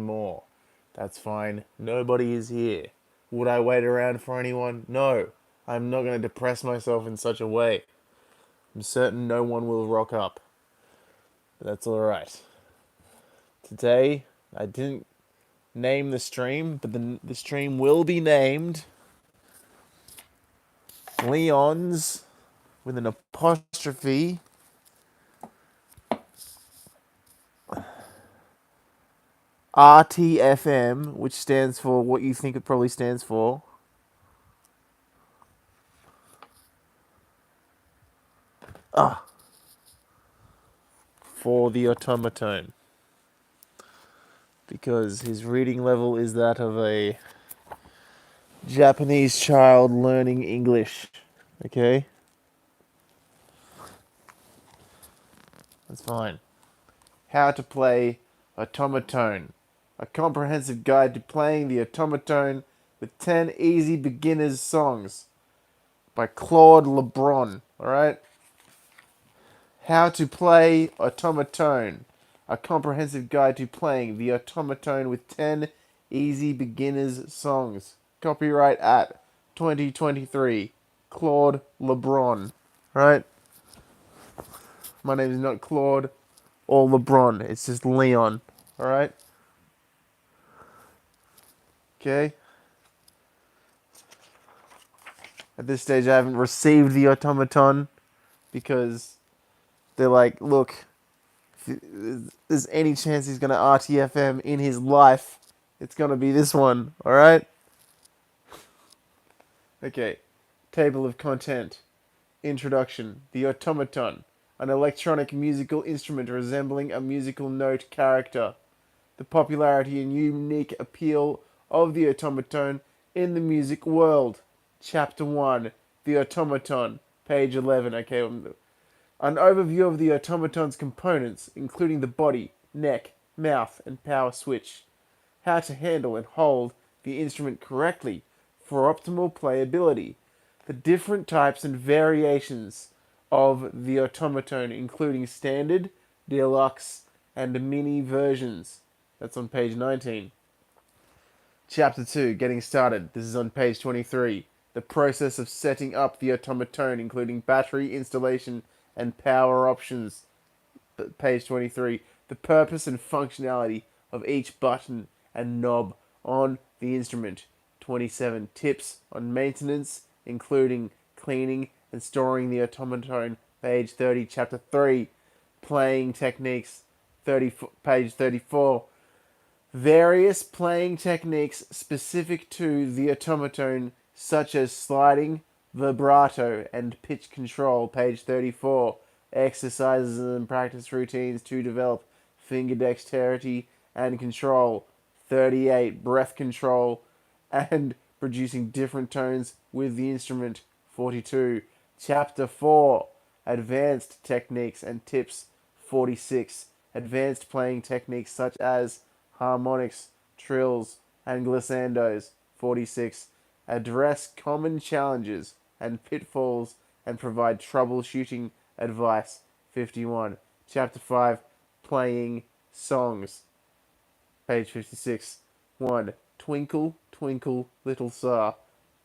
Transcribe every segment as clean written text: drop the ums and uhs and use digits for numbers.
more. That's fine. Nobody is here. Would I wait around for anyone? No. I'm not going to depress myself in such a way. I'm certain no one will rock up. But that's alright. Today, I didn't name the stream, but the stream will be named Leon's with an apostrophe RTFM, which stands for what you think it probably stands for. For the otamoton. Because his reading level is that of a Japanese child learning English. Okay? That's fine. How to play otamotone. A comprehensive guide to playing the otamoton with 10 easy beginners songs by Claude LeBron. Alright? How to play otamoton. A comprehensive guide to playing the otamoton with 10 easy beginners songs. Copyright at 2023. Claude LeBron. Right? My name is not Claude or LeBron. It's just Leon. Alright? Okay? At this stage, I haven't received the automaton because they're like, look, if there's any chance he's going to RTFM in his life, it's going to be this one. Alright? Okay. Table of content. Introduction. The automaton. An electronic musical instrument resembling a musical note character. The popularity and unique appeal of the automaton in the music world. Chapter 1. The automaton. Page 11. Okay. An overview of the automaton's components, including the body, neck, mouth, and power switch. How to handle and hold the instrument correctly for optimal playability. The different types and variations of the automaton, including standard, deluxe, and mini versions. That's on page 19. Chapter 2, Getting Started. This is on page 23. The process of setting up the automaton, including battery installation and power options. Page 23. The purpose and functionality of each button and knob on the instrument. 27. Tips on maintenance, including cleaning and storing the automaton. Page 30. Chapter 3. Playing techniques. Page 34. Various playing techniques specific to the automaton, such as sliding, vibrato, and pitch control. Page 34. Exercises and practice routines to develop finger dexterity and control. 38. Breath control and producing different tones with the instrument. 42. Chapter 4. Advanced techniques and tips. 46. Advanced playing techniques such as harmonics, trills, and glissandos. 46. Address common challenges and pitfalls and provide troubleshooting advice. 51. Chapter 5. Playing songs. Page 56. 1. Twinkle, twinkle, little star.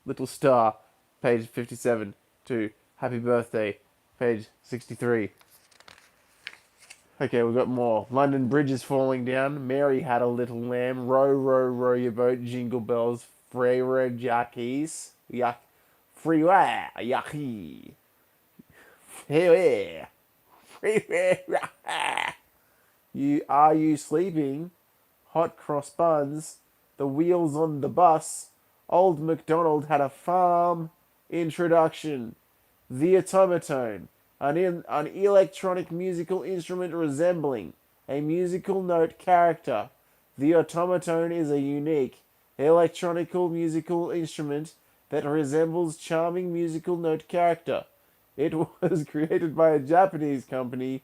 Little star. Page 57. 2. Happy birthday. Page 63. Okay, we've got more. London Bridge is falling down. Mary had a little lamb. Row, row, row your boat. Jingle bells. Frere jackies. Yuck. Freeway. Yucky. Freeway. Freeway. You sleeping? Hot cross buns. The wheels on the bus. Old MacDonald had a farm. Introduction. The automaton. An electronic musical instrument resembling a musical note character. The automaton is a unique electronical musical instrument that resembles charming musical note character. It was created by a Japanese company,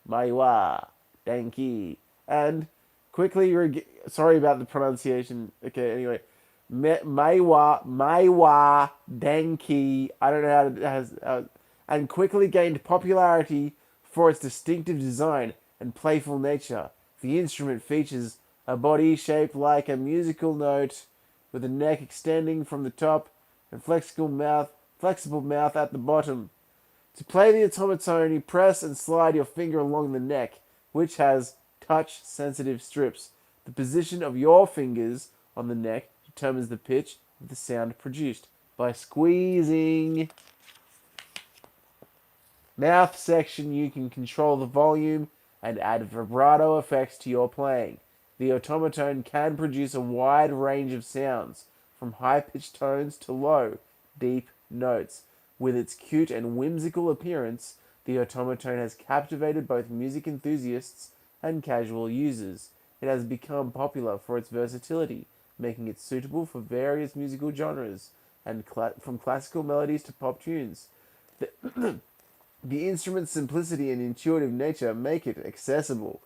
Maiwa Denki, and quickly sorry about the pronunciation. Okay, anyway, Maiwa Denki. I don't know how it has. And quickly gained popularity for its distinctive design and playful nature. The instrument features a body shaped like a musical note with a neck extending from the top and flexible mouth at the bottom. To play the otamatone, you press and slide your finger along the neck, which has touch-sensitive strips. The position of your fingers on the neck determines the pitch of the sound produced by squeezing. Mouth section, you can control the volume and add vibrato effects to your playing. The otamatone can produce a wide range of sounds, from high-pitched tones to low, deep notes. With its cute and whimsical appearance, the otamatone has captivated both music enthusiasts and casual users. It has become popular for its versatility, making it suitable for various musical genres, and from classical melodies to pop tunes. The instrument's simplicity and intuitive nature make it accessible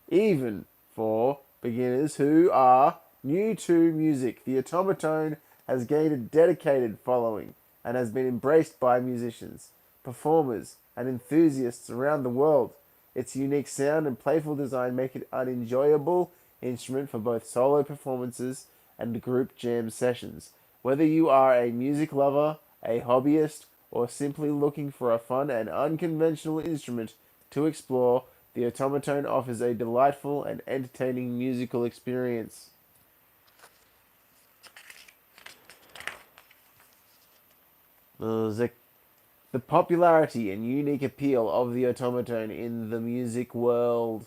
even for beginners who are new to music. The otamatone has gained a dedicated following and has been embraced by musicians, performers, and enthusiasts around the world. Its unique sound and playful design make it an enjoyable instrument for both solo performances and group jam sessions. Whether you are a music lover, a hobbyist, or simply looking for a fun and unconventional instrument to explore, the otamatone offers a delightful and entertaining musical experience. The popularity and unique appeal of the otamatone in the music world.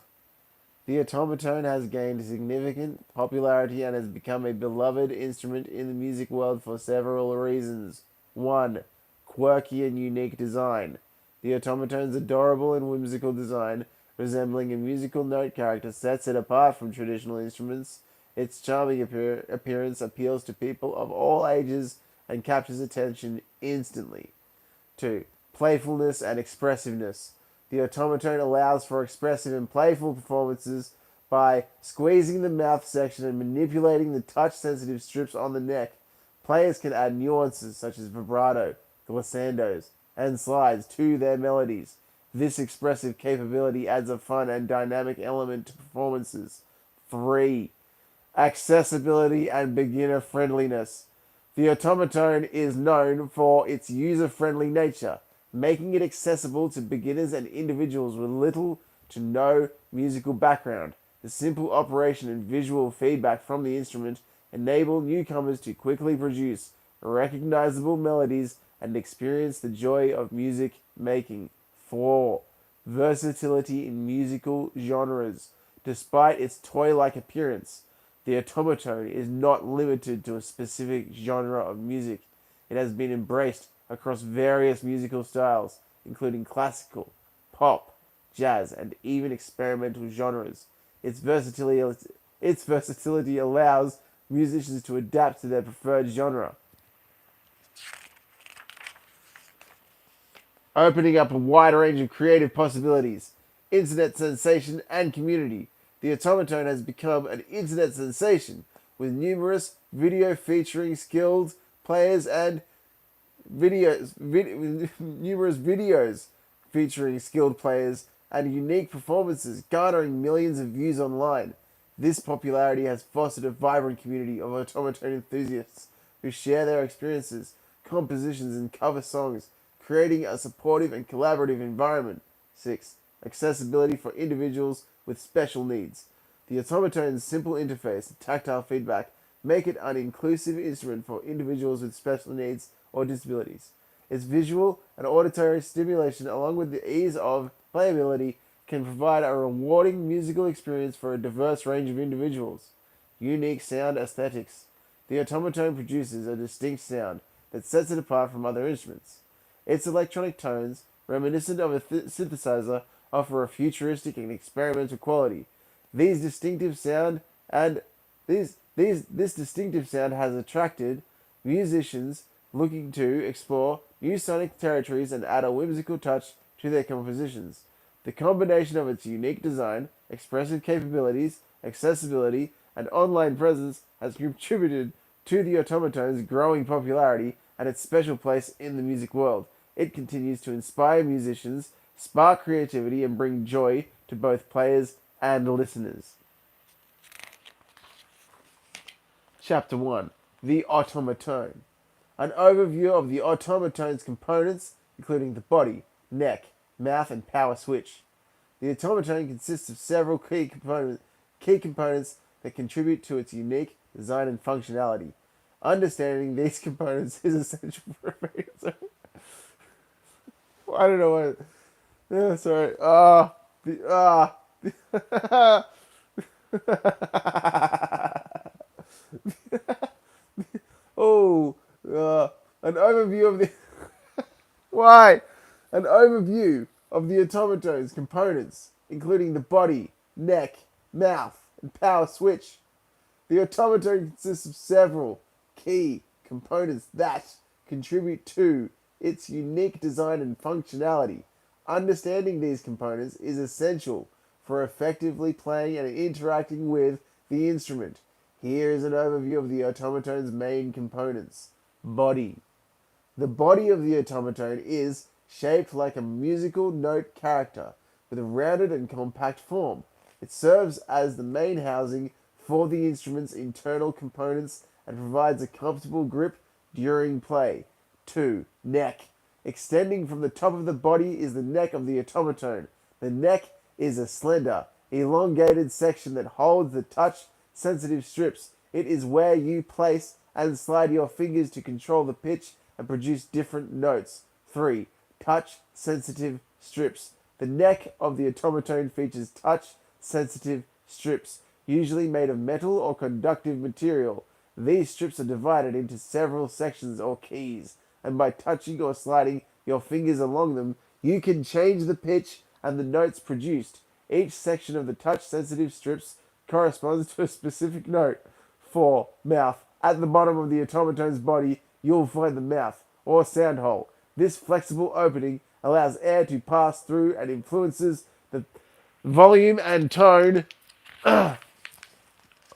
The otamatone has gained significant popularity and has become a beloved instrument in the music world for several reasons. 1. Quirky and unique design. The otamatone's adorable and whimsical design, resembling a musical note character, sets it apart from traditional instruments. Its charming appearance appeals to people of all ages and captures attention instantly. 2. Playfulness and expressiveness. The otamatone allows for expressive and playful performances by squeezing the mouth section and manipulating the touch-sensitive strips on the neck. Players can add nuances such as vibrato, glissandos, and slides to their melodies. This expressive capability adds a fun and dynamic element to performances. 3. Accessibility and beginner friendliness. The otamatone is known for its user-friendly nature, making it accessible to beginners and individuals with little to no musical background. The simple operation and visual feedback from the instrument enable newcomers to quickly produce recognizable melodies and experience the joy of music making. 4. Versatility in musical genres. Despite its toy-like appearance, the otamatone is not limited to a specific genre of music. It has been embraced across various musical styles, including classical, pop, jazz, and even experimental genres. Its versatility allows musicians to adapt to their preferred genre, opening up a wide range of creative possibilities. Internet sensation and community. The otamatone has become an internet sensation, with numerous video featuring skilled players and numerous videos featuring skilled players and unique performances garnering millions of views online. This popularity has fostered a vibrant community of otamatone enthusiasts who share their experiences, compositions, and cover songs, creating a supportive and collaborative environment. 6. Accessibility for individuals with special needs. The otamatone's simple interface and tactile feedback make it an inclusive instrument for individuals with special needs or disabilities. Its visual and auditory stimulation, along with the ease of playability, can provide a rewarding musical experience for a diverse range of individuals. Unique sound aesthetics. The otamatone produces a distinct sound that sets it apart from other instruments. Its electronic tones, reminiscent of a synthesizer, offer a futuristic and experimental quality. These distinctive sound and this distinctive sound has attracted musicians looking to explore new sonic territories and add a whimsical touch to their compositions. The combination of its unique design, expressive capabilities, accessibility, and online presence has contributed to the otamatone's growing popularity and its special place in the music world. It continues to inspire musicians, spark creativity, and bring joy to both players and listeners. Chapter 1. The otamatone. An overview of the otamatone's components, including the body, neck, mouth, and power switch. The otamatone consists of several key components that contribute to its unique design and functionality. Understanding these components is essential for a I don't know what. Yeah, sorry. Oh, an overview of the why? An overview of the automatone's components, including the body, neck, mouth, and power switch. The automaton consists of several key components that contribute to its unique design and functionality. Understanding these components is essential for effectively playing and interacting with the instrument. Here is an overview of the automatone's main components. Body. The body of the automatone is shaped like a musical note character with a rounded and compact form. It serves as the main housing for the instrument's internal components and provides a comfortable grip during play. 2. Neck. Extending from the top of the body is the neck of the automatone. The neck is a slender, elongated section that holds the touch-sensitive strips. It is where you place and slide your fingers to control the pitch and produce different notes. 3. Touch-sensitive strips. The neck of the otamatone features touch-sensitive strips, usually made of metal or conductive material. These strips are divided into several sections or keys, and by touching or sliding your fingers along them, you can change the pitch and the notes produced. Each section of the touch-sensitive strips corresponds to a specific note. 4. Mouth. At the bottom of the automatone's body, you'll find the mouth, or sound hole. This flexible opening allows air to pass through and influences the volume and tone of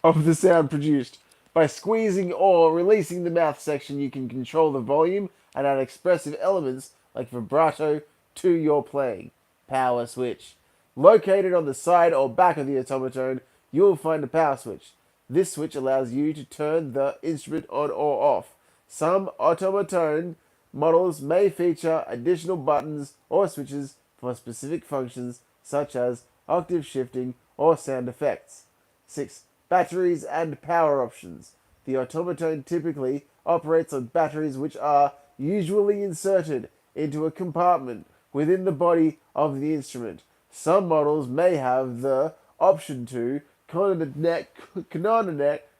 the sound produced. By squeezing or releasing the mouth section, you can control the volume and add expressive elements like vibrato to your playing. Power switch. Located on the side or back of the automatone, you will find a power switch. This switch allows you to turn the instrument on or off. Some automatone models may feature additional buttons or switches for specific functions such as octave shifting or sound effects. 6. Batteries and power options. The automatone typically operates on batteries which are usually inserted into a compartment within the body of the instrument. Some models may have the option to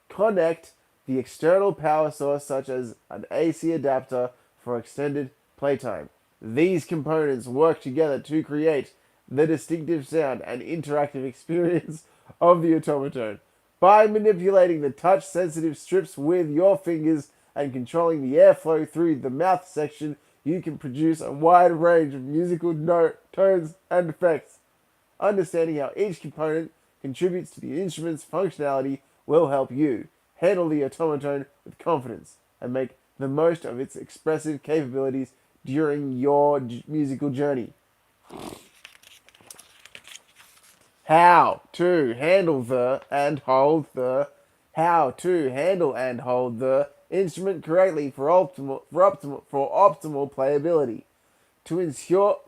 connect the external power source such as an AC adapter for extended playtime. These components work together to create the distinctive sound and interactive experience of the automatone. By manipulating the touch-sensitive strips with your fingers and controlling the airflow through the mouth section, you can produce a wide range of musical tones and effects. Understanding how each component contributes to the instrument's functionality will help you handle the automatone with confidence and make the most of its expressive capabilities during your musical journey. How to handle and hold the instrument correctly for optimal playability. To ensure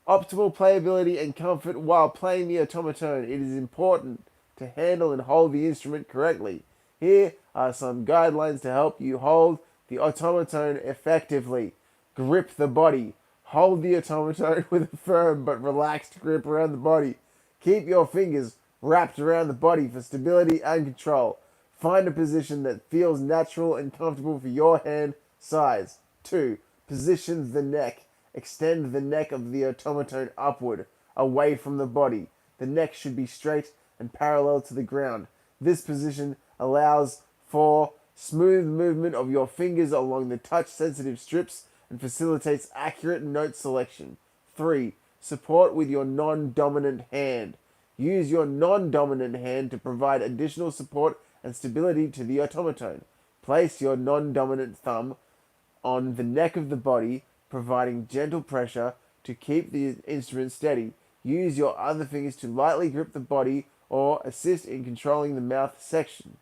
optimal playability and comfort while playing the automaton, it is important to handle and hold the instrument correctly. Here are some guidelines to help you hold the automaton effectively. Grip the body. Hold the automaton with a firm but relaxed grip around the body. Keep your fingers wrapped around the body for stability and control. Find a position that feels natural and comfortable for your hand size. 2. Position the neck. Extend the neck of the automaton upward, away from the body. The neck should be straight and parallel to the ground. This position allows for smooth movement of your fingers along the touch-sensitive strips and facilitates accurate note selection. 3. Support with your non-dominant hand. Use your non-dominant hand to provide additional support and stability to the automaton. Place your non-dominant thumb on the neck of the body, providing gentle pressure to keep the instrument steady. Use your other fingers to lightly grip the body or assist in controlling the mouth section.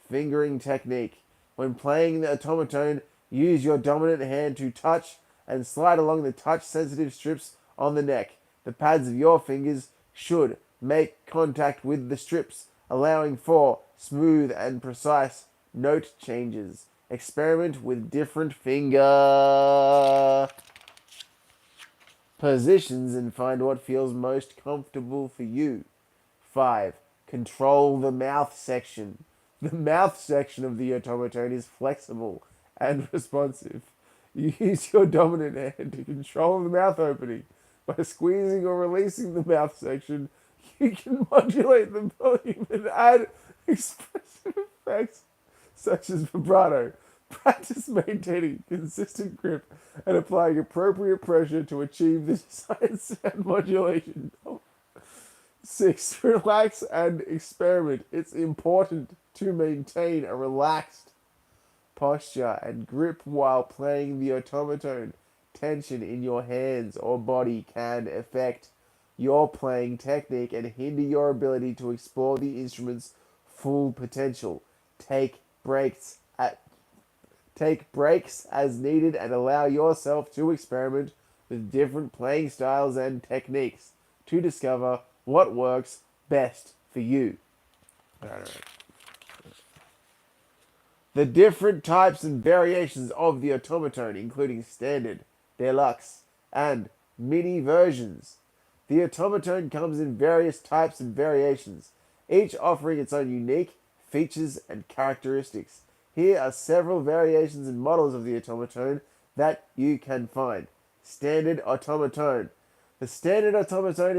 Fingering technique. When playing the otamatone, use your dominant hand to touch and slide along the touch-sensitive strips on the neck. The pads of your fingers should make contact with the strips, allowing for smooth and precise note changes. Experiment with different finger positions and find what feels most comfortable for you. 5. Control the mouth section. The mouth section of the otamatone is flexible and responsive. Use your dominant hand to control the mouth opening. By squeezing or releasing the mouth section, you can modulate the volume and add expressive effects such as vibrato. Practice maintaining consistent grip and applying appropriate pressure to achieve the desired sound modulation. 6. Relax and experiment. It's important to maintain a relaxed posture and grip while playing the otamatone. Tension in your hands or body can affect your playing technique and hinder your ability to explore the instrument's full potential. Take breaks as needed and allow yourself to experiment with different playing styles and techniques to discover what works best for you. The different types and variations of the otamatone, including standard, deluxe, and mini versions. The otamatone comes in various types and variations, each offering its own unique features and characteristics. Here are several variations and models of the otamatone that you can find. Standard otamatone. The standard otamatone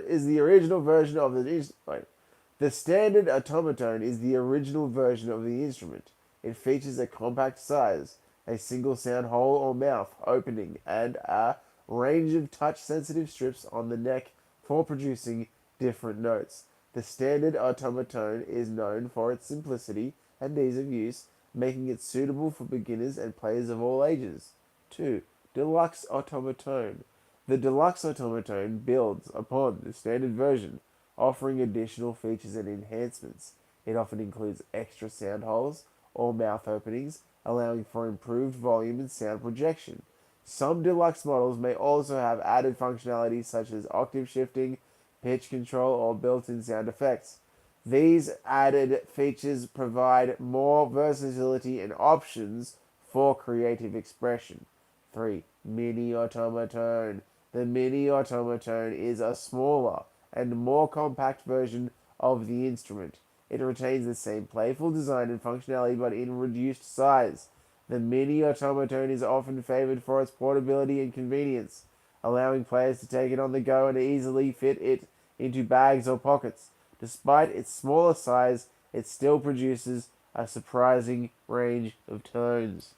is the original version of The standard otamatone is the original version of the instrument. It features a compact size, a single sound hole or mouth opening, and a range of touch-sensitive strips on the neck for producing different notes. The standard otamatone is known for its simplicity and ease of use, making it suitable for beginners and players of all ages. 2. Deluxe otamatone. The deluxe otamatone builds upon the standard version, offering additional features and enhancements. It often includes extra sound holes or mouth openings, allowing for improved volume and sound projection. Some deluxe models may also have added functionalities such as octave shifting, pitch control, or built-in sound effects. These added features provide more versatility and options for creative expression. 3. Mini otamatone. The mini otamatone is a smaller and more compact version of the instrument. It retains the same playful design and functionality but in reduced size. The mini otamatone is often favored for its portability and convenience, allowing players to take it on the go and easily fit it into bags or pockets. Despite its smaller size, it still produces a surprising range of tones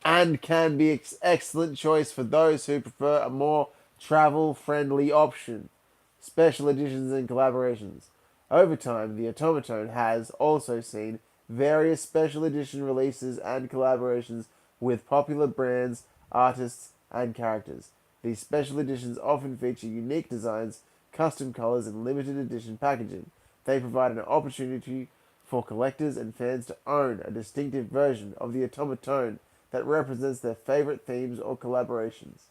and can be an excellent choice for those who prefer a more travel-friendly option. Special editions and collaborations. Over time, the otamatone has also seen various special edition releases and collaborations with popular brands, artists, and characters. These special editions often feature unique designs, custom colors, and limited edition packaging. They provide an opportunity for collectors and fans to own a distinctive version of the otamatone that represents their favorite themes or collaborations.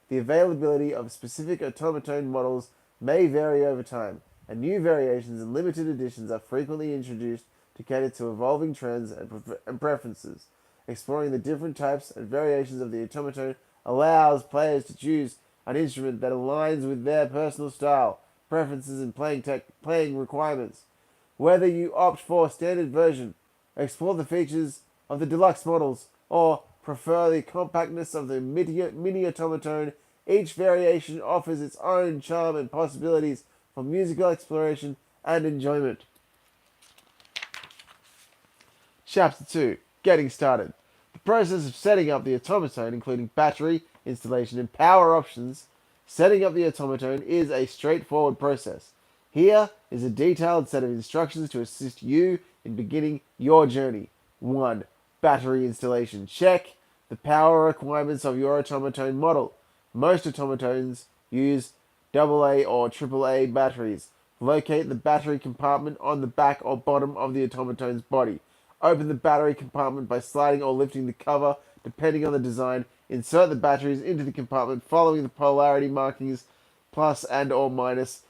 The availability of specific otamatone models may vary over time, and new variations and limited editions are frequently introduced to cater to evolving trends and preferences. Exploring the different types and variations of the otamatone allows players to choose an instrument that aligns with their personal style, preferences, and playing requirements. Whether you opt for a standard version, explore the features of the deluxe models, or prefer the compactness of the mini otamatone, each variation offers its own charm and possibilities for musical exploration and enjoyment. Chapter 2. Getting started. The process of setting up the otamatone, including battery, installation, and power options. Setting up the otamatone is a straightforward process. Here is a detailed set of instructions to assist you in beginning your journey. 1. Battery installation. Check the power requirements of your otamatone model. Most otamotones use AA or AAA batteries. Locate the battery compartment on the back or bottom of the automatone's body. Open the battery compartment by sliding or lifting the cover, depending on the design. Insert the batteries into the compartment following the polarity markings plus and or minus,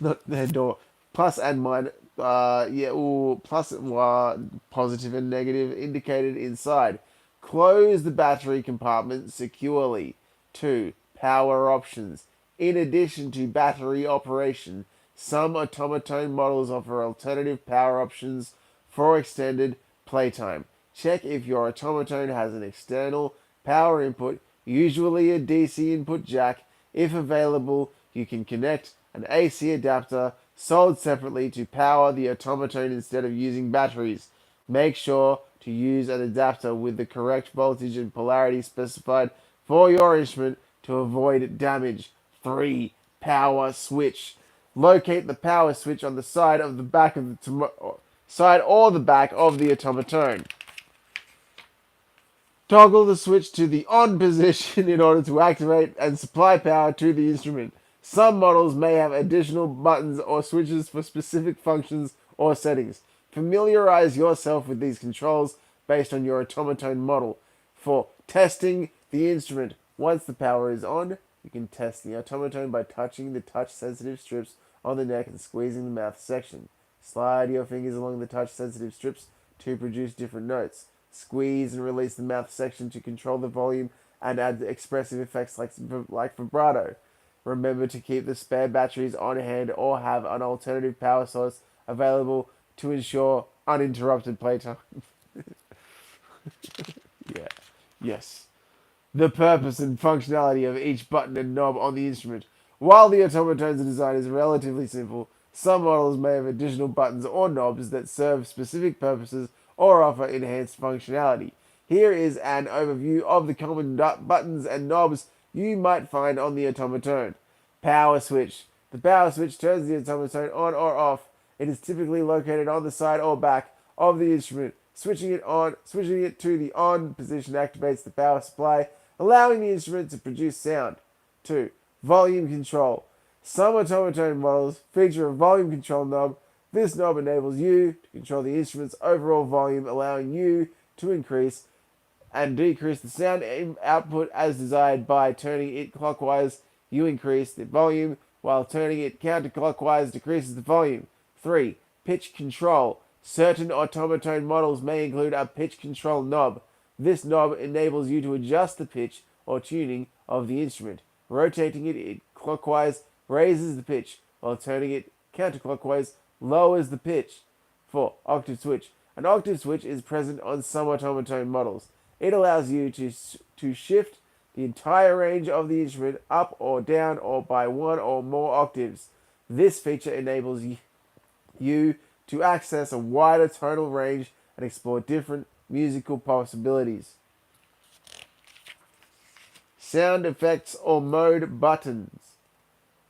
not and or, plus and minus, plus positive and negative indicated inside. Close the battery compartment securely. 2. Power options. In addition to battery operation, some automaton models offer alternative power options for extended playtime. Check if your automaton has an external power input, usually a DC input jack. If available, you can connect an AC adapter sold separately to power the automaton instead of using batteries. Make sure to use an adapter with the correct voltage and polarity specified for your instrument to avoid damage. 3. Power switch. Locate the power switch on the side of the back of the side or the back of the automaton. Toggle the switch to the on position in order to activate and supply power to the instrument. Some models may have additional buttons or switches for specific functions or settings. Familiarize yourself with these controls based on your automaton model. For testing the instrument, once the power is on, you can test the automaton by touching the touch-sensitive strips on the neck and squeezing the mouth section. Slide your fingers along the touch-sensitive strips to produce different notes. Squeeze and release the mouth section to control the volume and add expressive effects like vibrato. Remember to keep the spare batteries on hand or have an alternative power source available to ensure uninterrupted playtime. Yeah. Yes. The purpose and functionality of each button and knob on the instrument. While the automatone's design is relatively simple, some models may have additional buttons or knobs that serve specific purposes or offer enhanced functionality. Here is an overview of the common buttons and knobs you might find on the automaton. Power switch. The power switch turns the automaton on or off. It is typically located on the side or back of the instrument. Switching it to the on position activates the power supply, allowing the instrument to produce sound. 2. Volume control. Some automaton models feature a volume control knob. This knob enables you to control the instrument's overall volume, allowing you to increase and decrease the sound output as desired. By turning it clockwise, you increase the volume, while turning it counterclockwise decreases the volume. 3. Pitch control. Certain automaton models may include a pitch control knob. This knob enables you to adjust the pitch or tuning of the instrument. Rotating it clockwise raises the pitch, while turning it counterclockwise lowers the pitch. 4. Octave switch. An octave switch is present on some automaton models. It allows you to shift the entire range of the instrument up or down or by one or more octaves. This feature enables you to access a wider tonal range and explore different musical possibilities. Sound effects or mode buttons.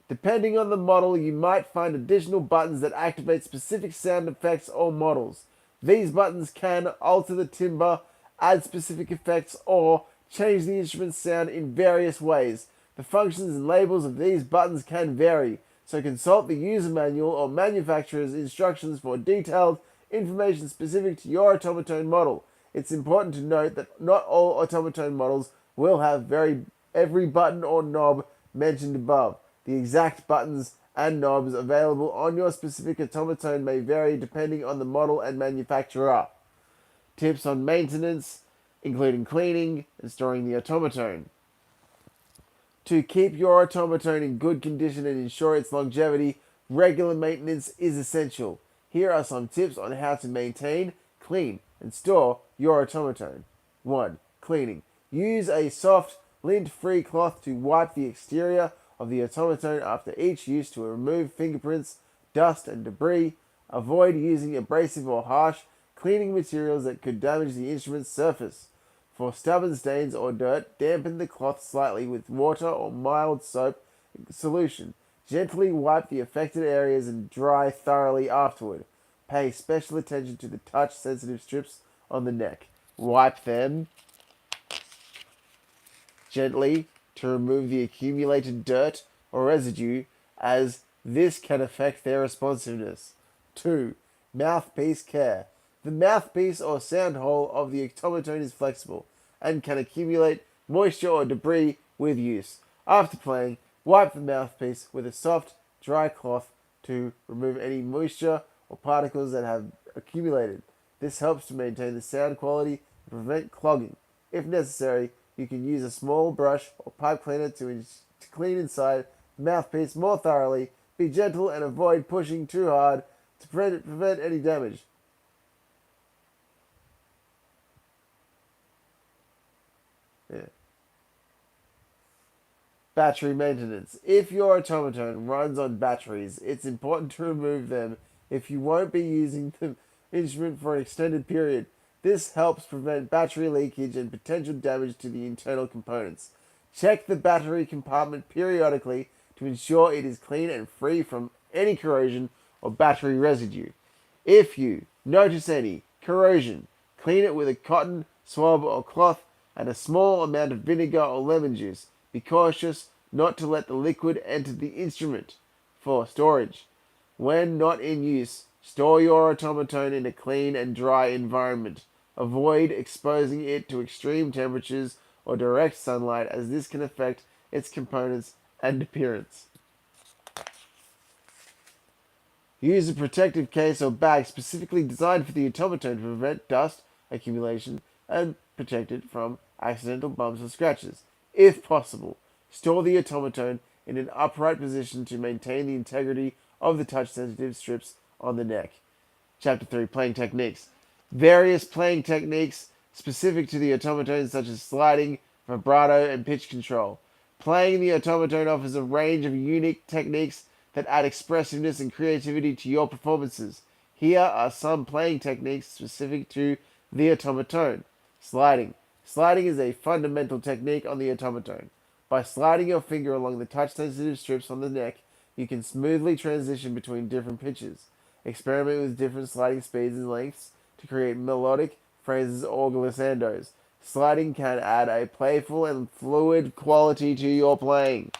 Depending on the model, you might find additional buttons that activate specific sound effects or models. These buttons can alter the timbre, add specific effects, or change the instrument's sound in various ways. The functions and labels of these buttons can vary, so consult the user manual or manufacturer's instructions for detailed information specific to your automaton model. It's important to note that not all automaton models will have every button or knob mentioned above. The exact buttons and knobs available on your specific automaton may vary depending on the model and manufacturer. Tips on maintenance, including cleaning and storing the automaton. To keep your automaton in good condition and ensure its longevity, regular maintenance is essential. Here are some tips on how to maintain, clean, and store your automaton. 1. Cleaning. Use a soft, lint-free cloth to wipe the exterior of the automaton after each use to remove fingerprints, dust, and debris. Avoid using abrasive or harsh cleaning materials that could damage the instrument's surface. For stubborn stains or dirt, dampen the cloth slightly with water or mild soap solution. Gently wipe the affected areas and dry thoroughly afterward. Pay special attention to the touch-sensitive strips on the neck. Wipe them gently to remove the accumulated dirt or residue, as this can affect their responsiveness. 2. Mouthpiece care. The mouthpiece or sound hole of the otamatone is flexible and can accumulate moisture or debris with use. After playing, wipe the mouthpiece with a soft, dry cloth to remove any moisture or particles that have accumulated. This helps to maintain the sound quality and prevent clogging. If necessary, you can use a small brush or pipe cleaner to clean inside the mouthpiece more thoroughly. Be gentle and avoid pushing too hard to prevent any damage. Yeah. Battery maintenance. If your automaton runs on batteries, it's important to remove them if you won't be using the instrument for an extended period. This helps prevent battery leakage and potential damage to the internal components. Check the battery compartment periodically to ensure it is clean and free from any corrosion or battery residue. If you notice any corrosion, clean it with a cotton swab or cloth and a small amount of vinegar or lemon juice. Be cautious not to let the liquid enter the instrument. For storage. When not in use, store your automaton in a clean and dry environment. Avoid exposing it to extreme temperatures or direct sunlight, as this can affect its components and appearance. Use a protective case or bag specifically designed for the automaton to prevent dust accumulation and protect it from accidental bumps or scratches. If possible, store the automaton in an upright position to maintain the integrity of the touch-sensitive strips on the neck. Chapter 3, Playing Techniques. Various playing techniques specific to the automaton, such as sliding, vibrato, and pitch control. Playing the automaton offers a range of unique techniques that add expressiveness and creativity to your performances. Here are some playing techniques specific to the automaton. Sliding. Sliding is a fundamental technique on the automaton. By sliding your finger along the touch-sensitive strips on the neck, you can smoothly transition between different pitches. Experiment with different sliding speeds and lengths to create melodic phrases or glissandos. Sliding can add a playful and fluid quality to your playing.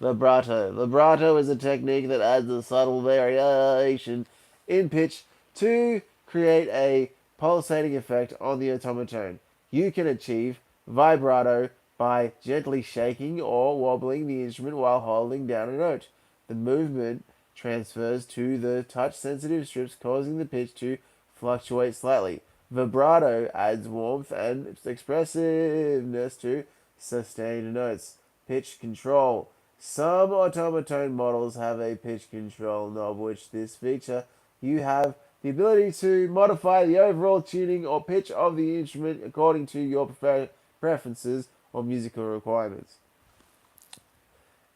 Vibrato. Vibrato is a technique that adds a subtle variation in pitch to create a pulsating effect on the automaton. You can achieve vibrato by gently shaking or wobbling the instrument while holding down a note. The movement transfers to the touch-sensitive strips, causing the pitch to fluctuate slightly. Vibrato adds warmth and expressiveness to sustained notes. Pitch control. Some automaton models have a pitch control knob, which this feature you have the ability to modify the overall tuning or pitch of the instrument according to your preferences or musical requirements.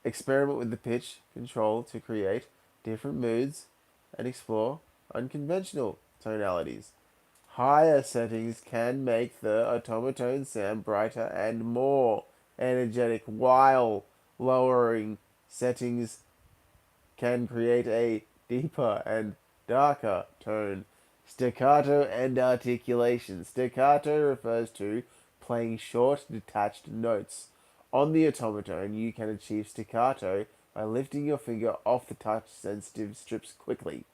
Experiment with the pitch control to create different moods and explore unconventional tonalities. Higher settings can make the automaton sound brighter and more energetic, while lowering settings can create a deeper and darker tone. Staccato and articulation. Staccato refers to playing short, detached notes. On the automaton, you can achieve staccato by lifting your finger off the touch-sensitive strips quickly.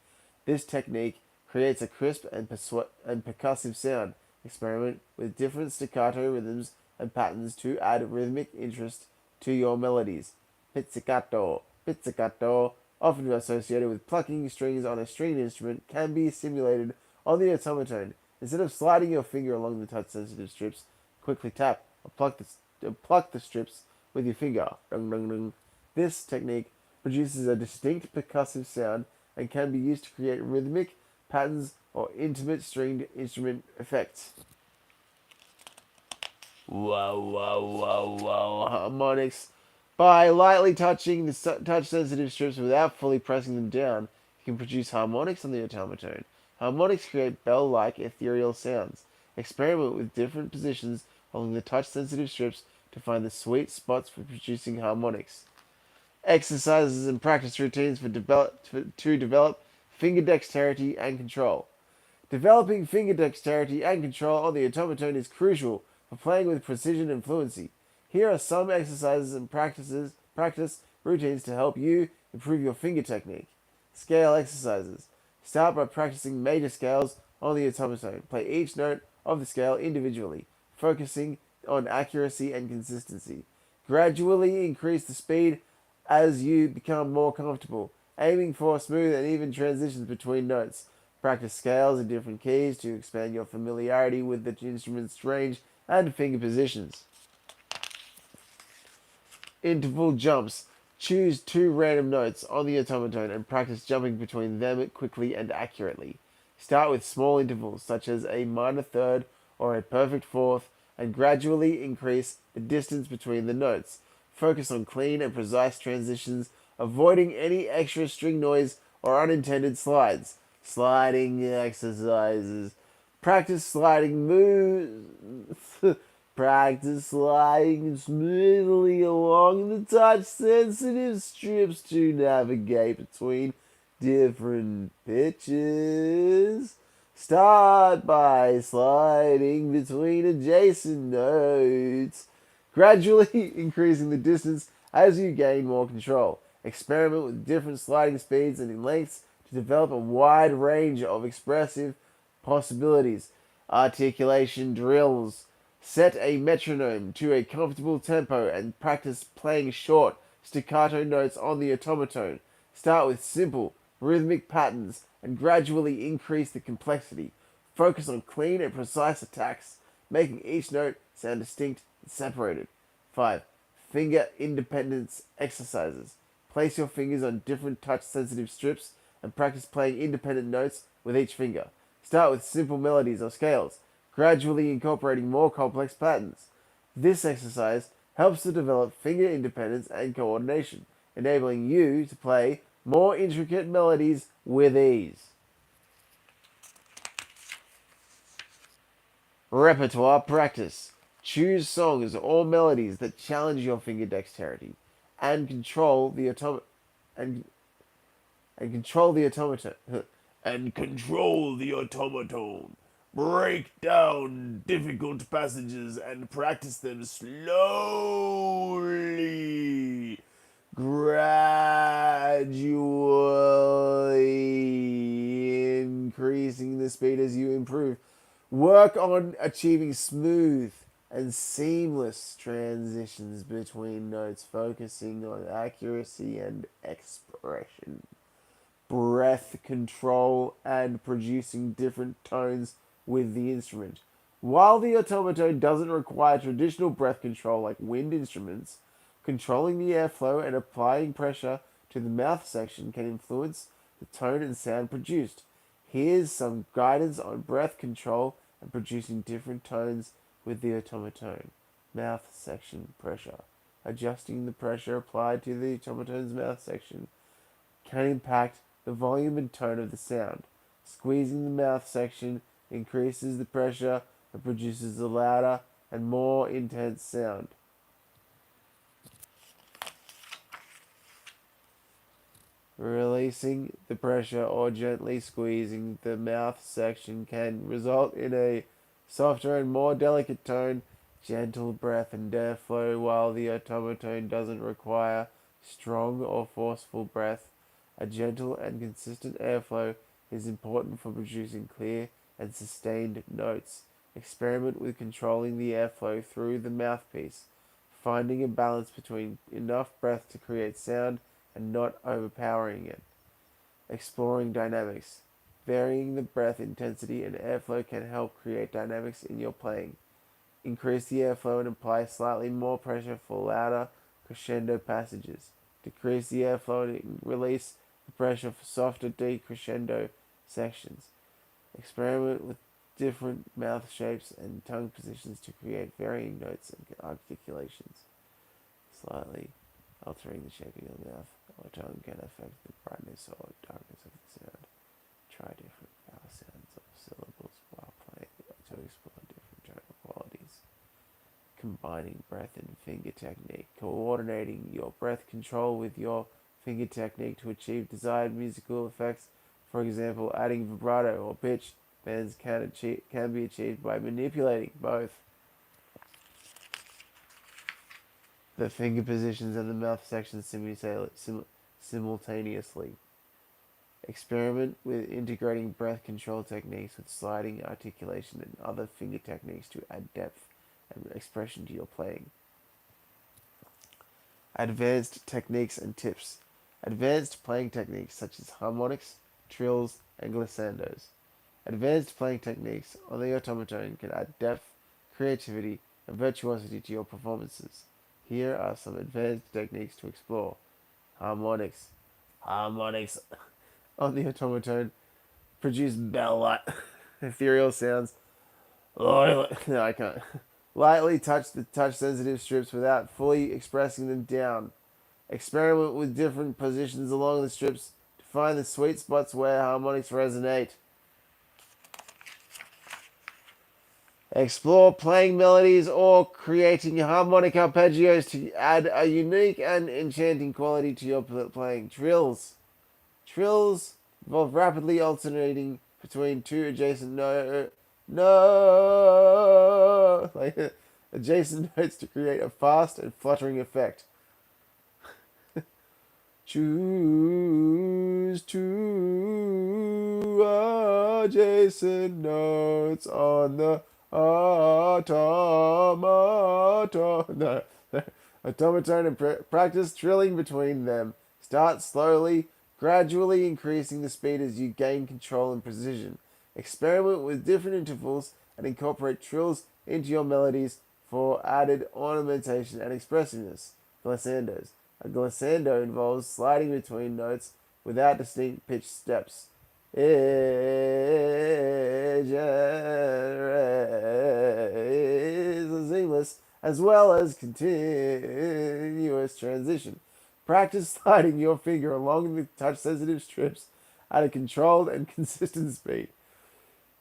This technique creates a crisp and percussive sound. Experiment with different staccato rhythms and patterns to add rhythmic interest to your melodies. Pizzicato. Pizzicato, often associated with plucking strings on a stringed instrument, can be simulated on the automaton. Instead of sliding your finger along the touch-sensitive strips, quickly tap or pluck the strips with your finger. Dung, dung, dung. This technique produces a distinct percussive sound and can be used to create rhythmic patterns or intimate stringed instrument effects. Wow. Harmonics. By lightly touching the touch-sensitive strips without fully pressing them down, you can produce harmonics on the automaton. Harmonics create bell-like ethereal sounds. Experiment with different positions along the touch-sensitive strips to find the sweet spots for producing harmonics. Exercises and practice routines to develop finger dexterity and control. Developing finger dexterity and control on the automaton is crucial for playing with precision and fluency. Here are some exercises and practice routines to help you improve your finger technique. Scale exercises. Start by practicing major scales on the otamotones. Play each note of the scale individually, focusing on accuracy and consistency. Gradually increase the speed as you become more comfortable, aiming for smooth and even transitions between notes. Practice scales in different keys to expand your familiarity with the instrument's range and finger positions. Interval jumps. Choose two random notes on the otamatone and practice jumping between them quickly and accurately. Start with small intervals, such as a minor third or a perfect fourth, and gradually increase the distance between the notes. Focus on clean and precise transitions, avoiding any extra string noise or unintended slides. Sliding exercises. Practice sliding moves. Practice sliding smoothly along the touch-sensitive strips to navigate between different pitches. Start by sliding between adjacent notes, gradually increasing the distance as you gain more control. Experiment with different sliding speeds and lengths to develop a wide range of expressive possibilities. Articulation drills. Set a metronome to a comfortable tempo and practice playing short, staccato notes on the otamatone. Start with simple, rhythmic patterns and gradually increase the complexity. Focus on clean and precise attacks, making each note sound distinct and separated. 5. Finger independence exercises. Place your fingers on different touch-sensitive strips and practice playing independent notes with each finger. Start with simple melodies or scales, gradually incorporating more complex patterns. This exercise helps to develop finger independence and coordination, enabling you to play more intricate melodies with ease. Repertoire practice. Choose songs or melodies that challenge your finger dexterity and control the and, and control the automaton and control the automaton. Break down difficult passages and practice them slowly, gradually increasing the speed as you improve. Work on achieving smooth and seamless transitions between notes, focusing on accuracy and expression, breath control, and producing different tones with the instrument. While the automaton doesn't require traditional breath control like wind instruments, controlling the airflow and applying pressure to the mouth section can influence the tone and sound produced. Here's some guidance on breath control and producing different tones with the automaton. Mouth section pressure. Adjusting the pressure applied to the automatone's mouth section can impact the volume and tone of the sound. Squeezing the mouth section increases the pressure and produces a louder and more intense sound. Releasing the pressure or gently squeezing the mouth section can result in a softer and more delicate tone, gentle breath and airflow, while the automaton doesn't require strong or forceful breath. A gentle and consistent airflow is important for producing clear and sustained notes. Experiment with controlling the airflow through the mouthpiece, finding a balance between enough breath to create sound and not overpowering it. Exploring dynamics. Varying the breath intensity and airflow can help create dynamics in your playing. Increase the airflow and apply slightly more pressure for louder crescendo passages. Decrease the airflow and release the pressure for softer decrescendo sections. Experiment with different mouth shapes and tongue positions to create varying notes and articulations. Slightly altering the shaping of the mouth or tongue can affect the brightness or darkness of the sound. Try different vowel sounds of syllables while playing to explore different tonal qualities. Combining breath and finger technique. Coordinating your breath control with your finger technique to achieve desired musical effects. For example, adding vibrato or pitch bends can be achieved by manipulating both the finger positions and the mouth sections simultaneously. Experiment with integrating breath control techniques with sliding, articulation, and other finger techniques to add depth and expression to your playing. Advanced techniques and tips. Advanced playing techniques such as harmonics, trills, and glissandos. Advanced playing techniques on the otamatone can add depth, creativity, and virtuosity to your performances. Here are some advanced techniques to explore. Harmonics. Harmonics on the otamatone produce bell-like ethereal sounds. No, I can't. Lightly touch the touch-sensitive strips without fully expressing them down. Experiment with different positions along the strips to find the sweet spots where harmonics resonate. Explore playing melodies or creating harmonic arpeggios to add a unique and enchanting quality to your playing. Trills. Trills involve rapidly alternating between two adjacent adjacent notes to create a fast and fluttering effect. Choose two adjacent notes on the automaton. Automaton and practice trilling between them. Start slowly, gradually increasing the speed as you gain control and precision. Experiment with different intervals and incorporate trills into your melodies for added ornamentation and expressiveness. Glissandos. A glissando involves sliding between notes without distinct pitch steps. Is seamless as well as continuous transition. Practice sliding your finger along the touch-sensitive strips at a controlled and consistent speed.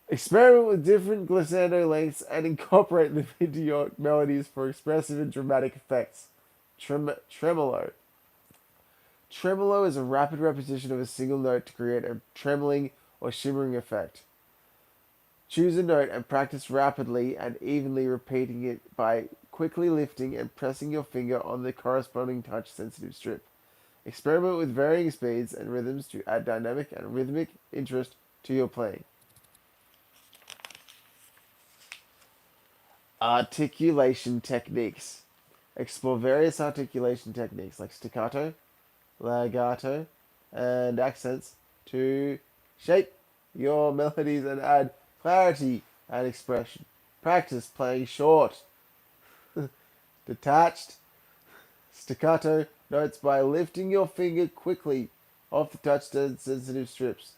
Experiment with different glissando lengths and incorporate them into your melodies for expressive and dramatic effects. Tremolo. Tremolo is a rapid repetition of a single note to create a trembling or shimmering effect. Choose a note and practice rapidly and evenly repeating it by quickly lifting and pressing your finger on the corresponding touch-sensitive strip. Experiment with varying speeds and rhythms to add dynamic and rhythmic interest to your playing. Articulation techniques. Explore various articulation techniques like staccato, legato, and accents to shape your melodies and add clarity and expression. Practice playing short, detached, staccato notes by lifting your finger quickly off the touch-sensitive strips.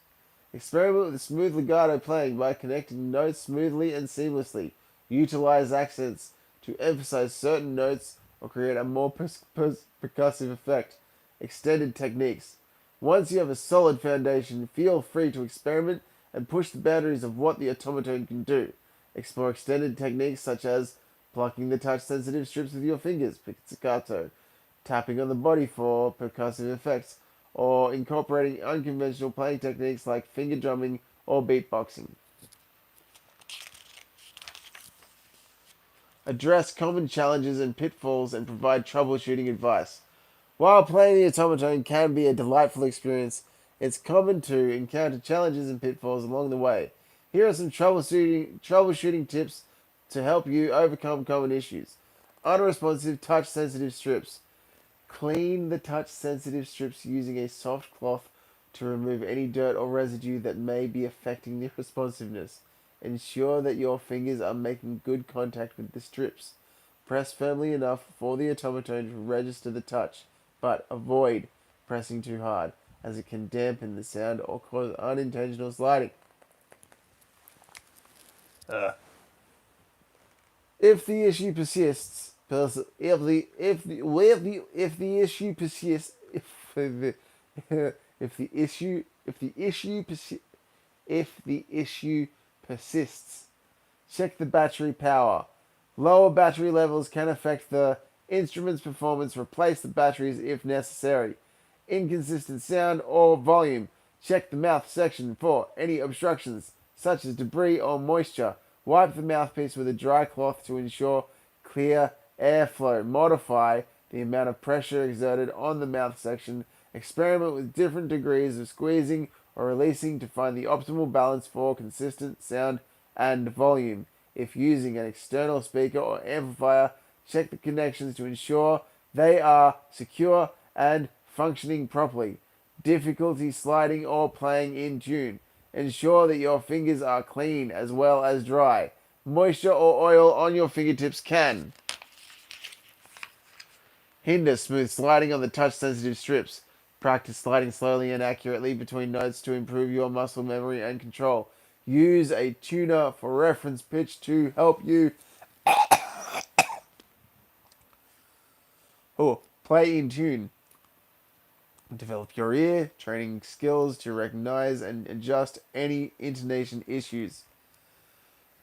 Experiment with smooth legato playing by connecting notes smoothly and seamlessly. Utilize accents to emphasize certain notes or create a more percussive effect. Extended techniques. Once you have a solid foundation, feel free to experiment and push the boundaries of what the otamatone can do. Explore extended techniques such as plucking the touch-sensitive strips with your fingers, pizzicato, tapping on the body for percussive effects, or incorporating unconventional playing techniques like finger drumming or beatboxing. Address common challenges and pitfalls and provide troubleshooting advice. While playing the otamatone can be a delightful experience, it's common to encounter challenges and pitfalls along the way. Here are some troubleshooting tips to help you overcome common issues. Unresponsive touch-sensitive strips. Clean the touch-sensitive strips using a soft cloth to remove any dirt or residue that may be affecting the responsiveness. Ensure that your fingers are making good contact with the strips. Press firmly enough for the otamatone to register the touch, but avoid pressing too hard, as it can dampen the sound or cause unintentional sliding. If the issue persists, check the battery power. Lower battery levels can affect the instrument's performance. Replace the batteries if necessary. Inconsistent sound or volume. Check the mouth section for any obstructions, such as debris or moisture. Wipe the mouthpiece with a dry cloth to ensure clear airflow. Modify the amount of pressure exerted on the mouth section. Experiment with different degrees of squeezing or releasing to find the optimal balance for consistent sound and volume. If using an external speaker or amplifier, check the connections to ensure they are secure and functioning properly. Difficulty sliding or playing in tune. Ensure that your fingers are clean as well as dry. Moisture or oil on your fingertips can hinder smooth sliding on the touch-sensitive strips. Practice sliding slowly and accurately between notes to improve your muscle memory and control. Use a tuner for reference pitch to help you play in tune. Develop your ear, training skills to recognize and adjust any intonation issues.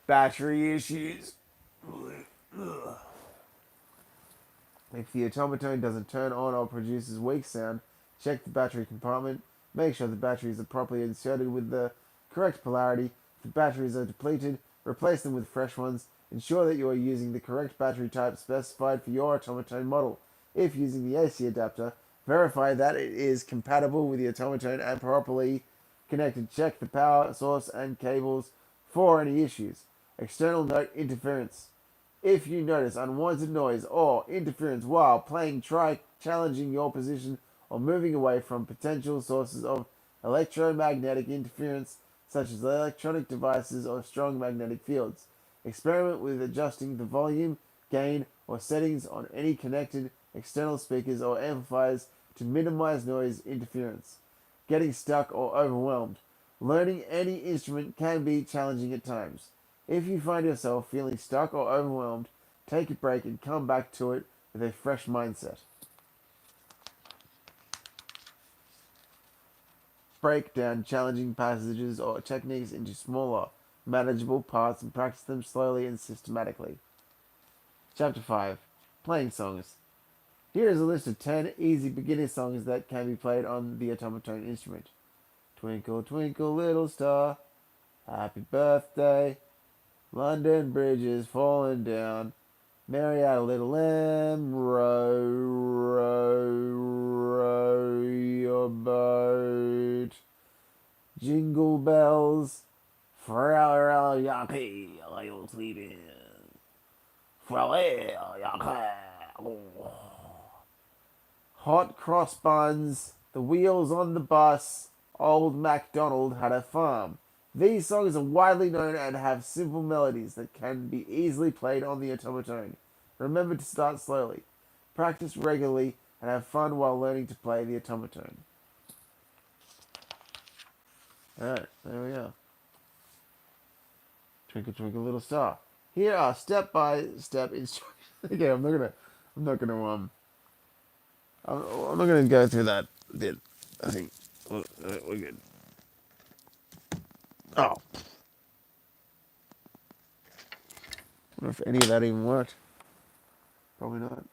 Battery issues. If the otamoton doesn't turn on or produces weak sound, check the battery compartment. Make sure the batteries are properly inserted with the correct polarity. If the batteries are depleted, replace them with fresh ones. Ensure that you are using the correct battery type specified for your otamoton model. If using the AC adapter, verify that it is compatible with the otamoton and properly connected. Check the power source and cables for any issues. External note interference. If you notice unwanted noise or interference while playing, try challenging your position or moving away from potential sources of electromagnetic interference, such as electronic devices or strong magnetic fields. Experiment with adjusting the volume, gain, or settings on any connected external speakers or amplifiers to minimize noise interference. Getting stuck or overwhelmed. Learning any instrument can be challenging at times. If you find yourself feeling stuck or overwhelmed, take a break and come back to it with a fresh mindset. Break down challenging passages or techniques into smaller, manageable parts and practice them slowly and systematically. Chapter 5. Playing Songs. Here is a list of 10 easy beginner songs that can be played on the otamoton instrument. Twinkle, twinkle, little star, happy birthday, London Bridge is falling down, Mary had a little lamb, row, row, row your boat. Jingle bells, Frau Yankee, I'll sleep in. Frau Yankee. Hot cross buns, the wheels on the bus, old MacDonald had a farm. These songs are widely known and have simple melodies that can be easily played on the otamoton. Remember to start slowly. Practice regularly and have fun while learning to play the otamoton. Alright, there we go. Twinkle twinkle little star. Here are step-by-step instructions. Okay, I'm not gonna go through that bit. I think we're good. Oh, I wonder if any of that even worked. Probably not.